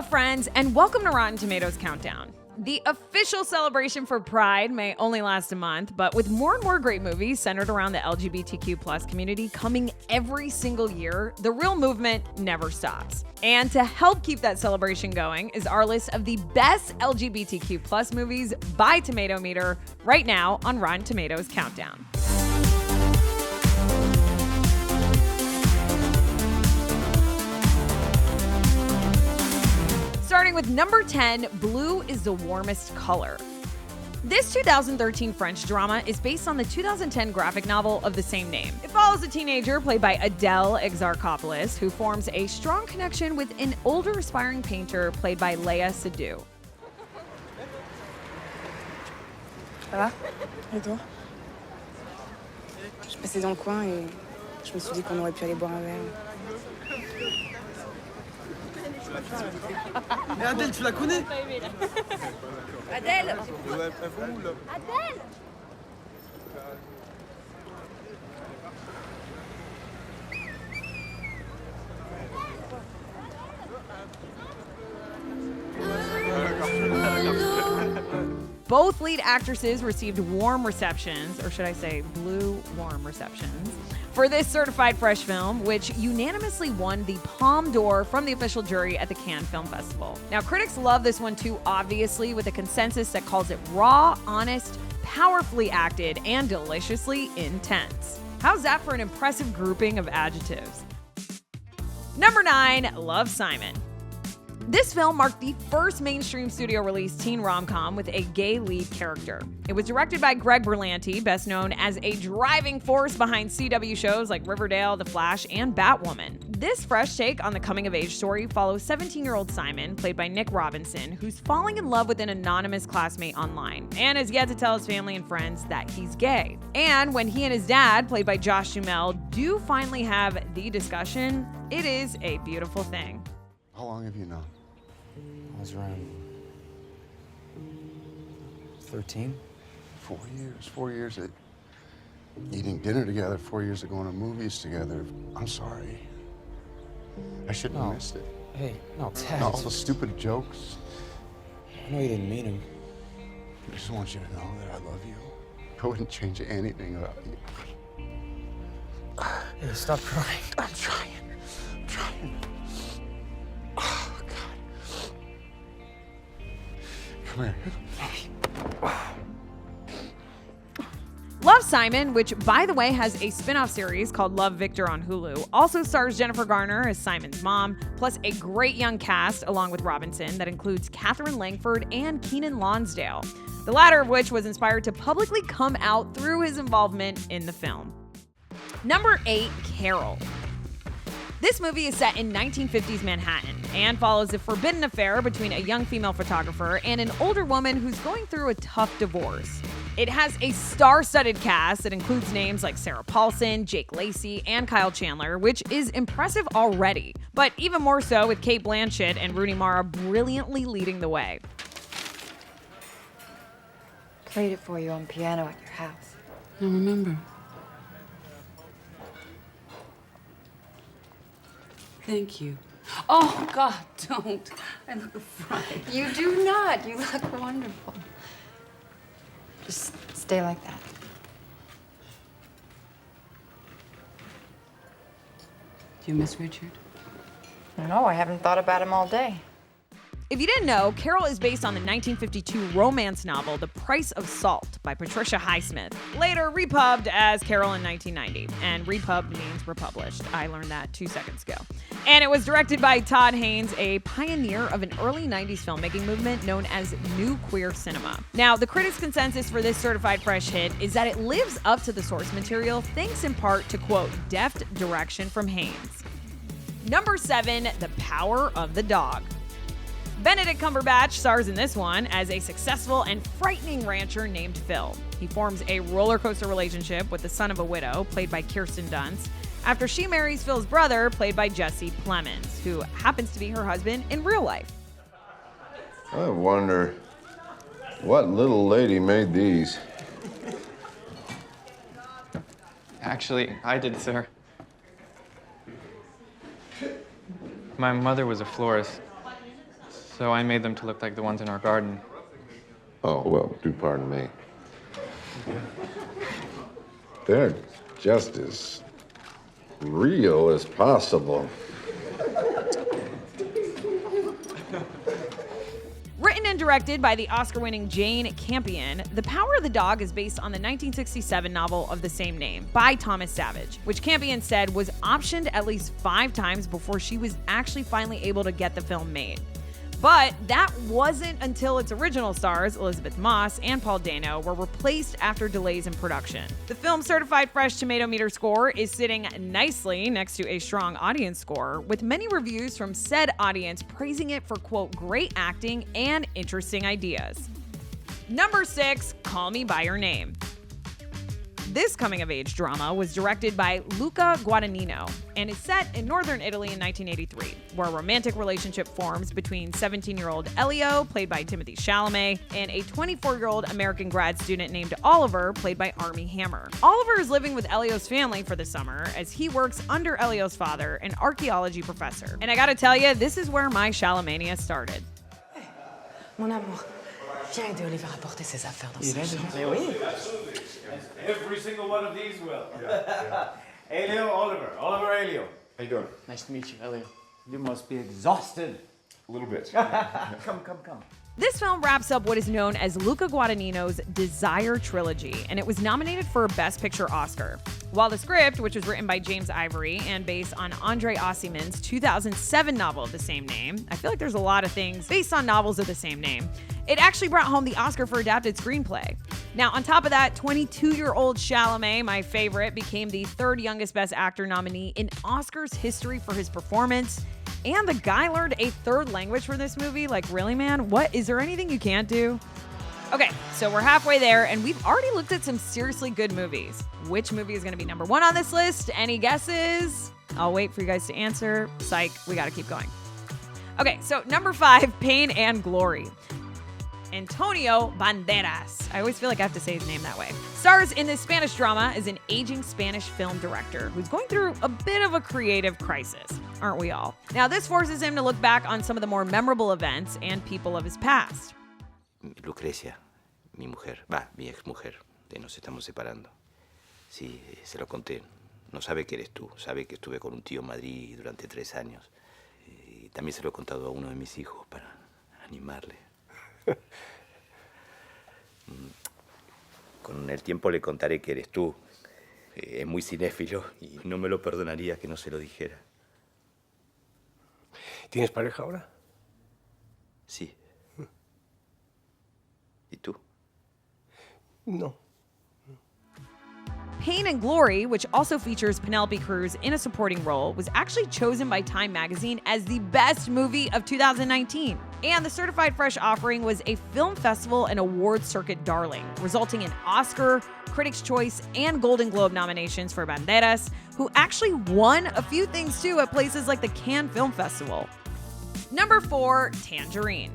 friends, and welcome to Rotten Tomatoes Countdown. The official celebration for Pride may only last a month, but with more and more great movies centered around the LGBTQ+ community coming every single year, the real movement never stops. And to help keep that celebration going is our list of the best LGBTQ+ movies by Tomato Meter right now on Rotten Tomatoes Countdown. Starting with number 10, Blue is the Warmest Color. This 2013 French drama is based on the 2010 graphic novel of the same name. It follows a teenager played by Adele Exarchopoulos who forms a strong connection with an older aspiring painter played by Léa Seydoux. Ça va? Et toi? Je passais dans le coin et je me suis dit qu'on aurait pu aller boire un verre. Mais Adèle, tu la connais? Adèle! Adèle! Both lead actresses received warm receptions, or should I say blue warm receptions, for this certified fresh film, which unanimously won the Palme d'Or from the official jury at the Cannes Film Festival. Now, critics love this one too, obviously, with a consensus that calls it raw, honest, powerfully acted, and deliciously intense. How's that for an impressive grouping of adjectives? Number 9, Love, Simon. This film marked the first mainstream studio release teen rom-com with a gay lead character. It was directed by Greg Berlanti, best known as a driving force behind CW shows like Riverdale, The Flash, and Batwoman. This fresh take on the coming-of-age story follows 17-year-old Simon, played by Nick Robinson, who's falling in love with an anonymous classmate online and has yet to tell his family and friends that he's gay. And when he and his dad, played by Josh Duhamel, do finally have the discussion, it is a beautiful thing. How long have you known? I was around 13. 4 years. 4 years of eating dinner together, 4 years of going to movies together. I'm sorry. I shouldn't have missed it. Hey, no, Ted. And all the stupid jokes. I know you didn't mean them. I just want you to know that I love you. I wouldn't change anything about you. Hey, stop crying. I'm trying. I'm trying. Oh, God. Come here. Love, Simon, which by the way has a spin-off series called Love, Victor on Hulu, also stars Jennifer Garner as Simon's mom, plus a great young cast along with Robinson that includes Catherine Langford and Keenan Lonsdale, the latter of which was inspired to publicly come out through his involvement in the film. Number 8, Carol. This movie is set in 1950s Manhattan and follows a forbidden affair between a young female photographer and an older woman who's going through a tough divorce. It has a star-studded cast that includes names like Sarah Paulson, Jake Lacy, and Kyle Chandler, which is impressive already, but even more so with Cate Blanchett and Rooney Mara brilliantly leading the way. Played it for you on piano at your house. I remember. Thank you. Oh, God, don't. I look fried. You do not. You look wonderful. Just stay like that. Do you miss Richard? No, I haven't thought about him all day. If you didn't know, Carol is based on the 1952 romance novel The Price of Salt by Patricia Highsmith, later repubbed as Carol in 1990. And repubbed means republished. I learned that 2 seconds ago. And it was directed by Todd Haynes, a pioneer of an early 90s filmmaking movement known as New Queer Cinema. Now, the critics' consensus for this certified fresh hit is that it lives up to the source material, thanks in part to, quote, deft direction from Haynes. Number 7, The Power of the Dog. Benedict Cumberbatch stars in this one as a successful and frightening rancher named Phil. He forms a roller coaster relationship with the son of a widow, played by Kirsten Dunst, after she marries Phil's brother, played by Jesse Plemons, who happens to be her husband in real life. I wonder what little lady made these. Actually, I did, sir. My mother was a florist. So I made them to look like the ones in our garden. Oh, well, do pardon me. They're just as real as possible. Written and directed by the Oscar-winning Jane Campion, The Power of the Dog is based on the 1967 novel of the same name by Thomas Savage, which Campion said was optioned at least 5 times before she was actually finally able to get the film made. But that wasn't until its original stars, Elizabeth Moss and Paul Dano, were replaced after delays in production. The film's certified fresh tomato meter score is sitting nicely next to a strong audience score, with many reviews from said audience praising it for, quote, great acting and interesting ideas. Number 6, Call Me By Your Name. This coming-of-age drama was directed by Luca Guadagnino and is set in northern Italy in 1983, where a romantic relationship forms between 17-year-old Elio, played by Timothée Chalamet, and a 24-year-old American grad student named Oliver, played by Armie Hammer. Oliver is living with Elio's family for the summer as he works under Elio's father, an archaeology professor. And I gotta tell you, this is where my Chalamania started. Mon amour, viens aider Oliver à porter ses affaires dans sa chambre. Mais oui. Every single one of these will. Elio, Oliver. Oliver, Elio. How you doing? Nice to meet you, Elio. You must be exhausted. A little bit. Come. This film wraps up what is known as Luca Guadagnino's Desire trilogy, and it was nominated for a Best Picture Oscar. While the script, which was written by James Ivory and based on Andre Aciman's 2007 novel of the same name, I feel like there's a lot of things based on novels of the same name, it actually brought home the Oscar for Adapted Screenplay. Now, on top of that, 22-year-old Chalamet, my favorite, became the 3rd youngest Best Actor nominee in Oscars history for his performance. And the guy learned a 3rd language for this movie. Like, really, man? What? Is there anything you can't do? Okay, so we're halfway there, and we've already looked at some seriously good movies. Which movie is going to be number 1 on this list? Any guesses? I'll wait for you guys to answer. Psych, we got to keep going. Okay, so number 5, Pain and Glory. Antonio Banderas, I always feel like I have to say his name that way, stars in this Spanish drama as an aging Spanish film director who's going through a bit of a creative crisis, aren't we all? Now, this forces him to look back on some of the more memorable events and people of his past. Lucrecia, mi mujer, mi ex-mujer, nos estamos separando. Sí, se lo conté. No sabe que eres tú, sabe que estuve con un tío en Madrid durante 3 años. Y también se lo he contado a uno de mis hijos para animarle. Con el tiempo le contaré que eres tú. Es muy cinéfilo y no me lo perdonaría que no se lo dijera. ¿Tienes pareja ahora? Sí. ¿Y tú? No. Pain and Glory, which also features Penelope Cruz in a supporting role, was actually chosen by Time magazine as the best movie of 2019. And the Certified Fresh offering was a film festival and awards circuit darling, resulting in Oscar, Critics' Choice, and Golden Globe nominations for Banderas, who actually won a few things too at places like the Cannes Film Festival. Number 4, Tangerine.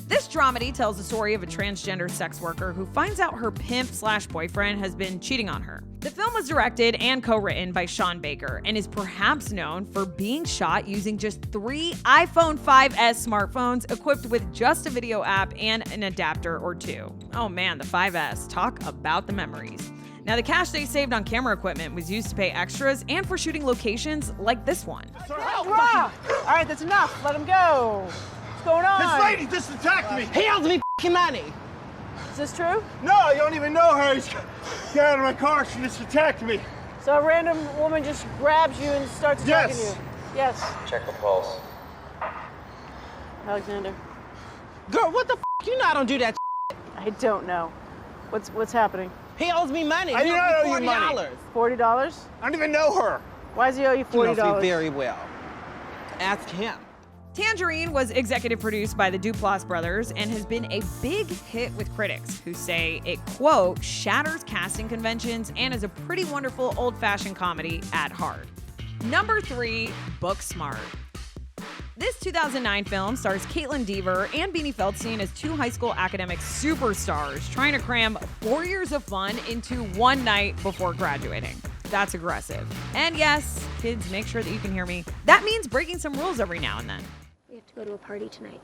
This dramedy tells the story of a transgender sex worker who finds out her pimp/boyfriend has been cheating on her. The film was directed and co-written by Sean Baker and is perhaps known for being shot using just 3 iPhone 5S smartphones equipped with just a video app and an adapter or 2. Oh man, the 5S. Talk about the memories. Now, the cash they saved on camera equipment was used to pay extras and for shooting locations like this one. All right, that's enough. Let him go. What's going on? This lady just attacked me. He owes me f***ing money. Is this true? No, you don't even know her. Get out of my car. She just attacked me. So a random woman just grabs you and starts attacking you? Yes. Check the pulse. Alexander. Girl, what the f***? You know I don't do that. I don't know. What's happening? He owes me money. I do not owe you money. $40? I don't even know her. Why does he owe you $40? He knows me very well. Ask him. Tangerine was executive produced by the Duplass brothers and has been a big hit with critics who say it, quote, shatters casting conventions and is a pretty wonderful old-fashioned comedy at heart. Number 3, Booksmart. This 2009 film stars Caitlin Dever and Beanie Feldstein as 2 high school academic superstars trying to cram 4 years of fun into one night before graduating. That's aggressive. And yes, kids, make sure that you can hear me. That means breaking some rules every now and then. We have to go to a party tonight.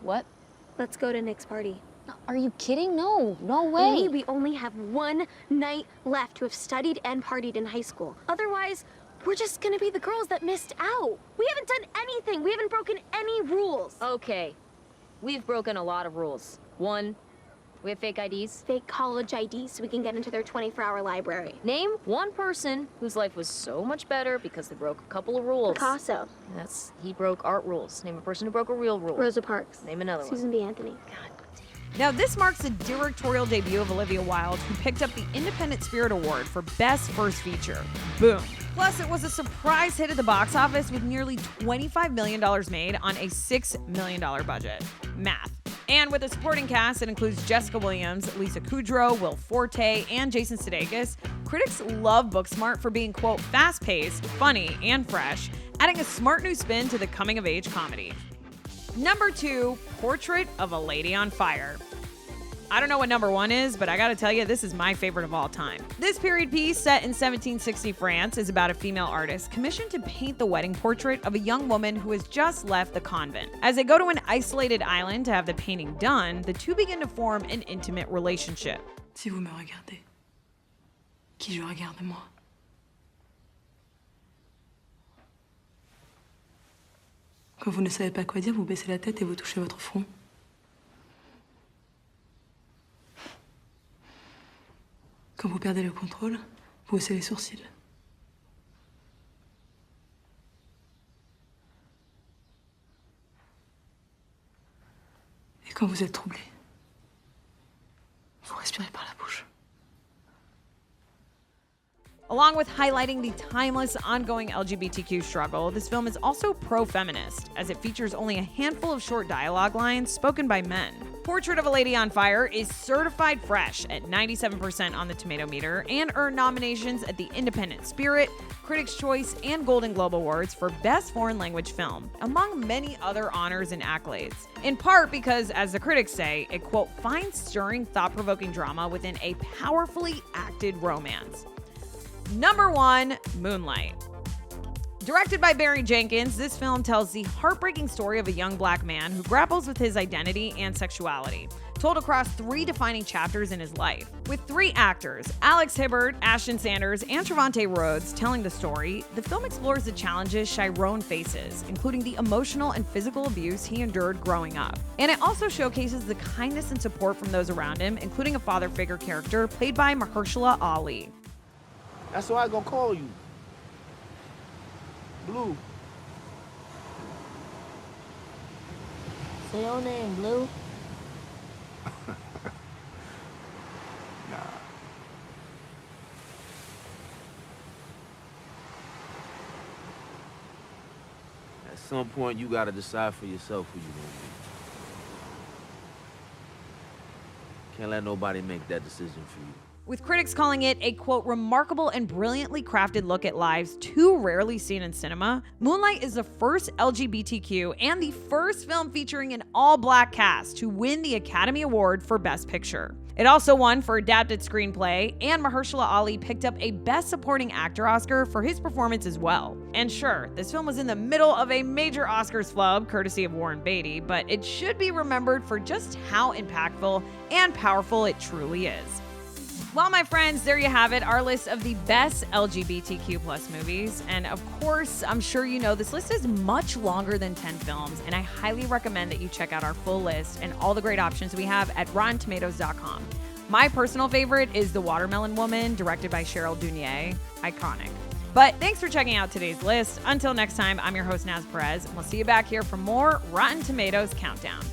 What? Let's go to Nick's party. Are you kidding? No way. We only have one night left to have studied and partied in high school. Otherwise, we're just gonna be the girls that missed out. We haven't done anything. We haven't broken any rules. Okay, we've broken a lot of rules. One, we have fake IDs. Fake college IDs so we can get into their 24-hour library. Name one person whose life was so much better because they broke a couple of rules. Picasso. He broke art rules. Name a person who broke a real rule. Rosa Parks. Name another one. Susan B. Anthony. Now, this marks the directorial debut of Olivia Wilde, who picked up the Independent Spirit Award for Best First Feature. Boom. Plus, it was a surprise hit at the box office with nearly $25 million made on a $6 million budget. Math. And with a supporting cast that includes Jessica Williams, Lisa Kudrow, Will Forte, and Jason Sudeikis, critics love Booksmart for being, quote, fast-paced, funny, and fresh, adding a smart new spin to the coming-of-age comedy. Number 2, Portrait of a Lady on Fire. I don't know what number 1 is, but I gotta tell you, this is my favorite of all time. This period piece, set in 1760 France, is about a female artist commissioned to paint the wedding portrait of a young woman who has just left the convent. As they go to an isolated island to have the painting done, the two begin to form an intimate relationship. Si vous me regardez, qui je regarde moi? Quand vous ne savez pas quoi dire, vous baissez la tête et vous touchez votre front. Quand vous perdez le contrôle, vous haussez les sourcils. Et quand vous êtes troublé, vous respirez par la bouche. Along with highlighting the timeless, ongoing LGBTQ struggle, this film is also pro-feminist, as it features only a handful of short dialogue lines spoken by men. Portrait of a Lady on Fire is certified fresh at 97% on the Tomato Meter and earned nominations at the Independent Spirit, Critics' Choice, and Golden Globe Awards for Best Foreign Language Film, among many other honors and accolades. In part because, as the critics say, it, quote, finds stirring, thought-provoking drama within a powerfully acted romance. Number 1, Moonlight. Directed by Barry Jenkins, this film tells the heartbreaking story of a young black man who grapples with his identity and sexuality, told across 3 defining chapters in his life. With 3 actors, Alex Hibbert, Ashton Sanders, and Trevante Rhodes, telling the story, the film explores the challenges Chiron faces, including the emotional and physical abuse he endured growing up. And it also showcases the kindness and support from those around him, including a father figure character played by Mahershala Ali. That's why I gonna call you. Blue. Say your name, Blue. Nah. At some point, you gotta decide for yourself who you gonna be. Can't let nobody make that decision for you. With critics calling it a, quote, remarkable and brilliantly crafted look at lives too rarely seen in cinema, Moonlight is the first LGBTQ and the first film featuring an all-black cast to win the Academy Award for Best Picture. It also won for Adapted Screenplay, and Mahershala Ali picked up a Best Supporting Actor Oscar for his performance as well. And sure, this film was in the middle of a major Oscars flub, courtesy of Warren Beatty, but it should be remembered for just how impactful and powerful it truly is. Well, my friends, there you have it, our list of the best LGBTQ plus movies. And of course, I'm sure you know this list is much longer than 10 films, and I highly recommend that you check out our full list and all the great options we have at RottenTomatoes.com. My personal favorite is The Watermelon Woman, directed by Cheryl Dunier. Iconic. But thanks for checking out today's list. Until next time, I'm your host, Naz Perez, and we'll see you back here for more Rotten Tomatoes Countdown.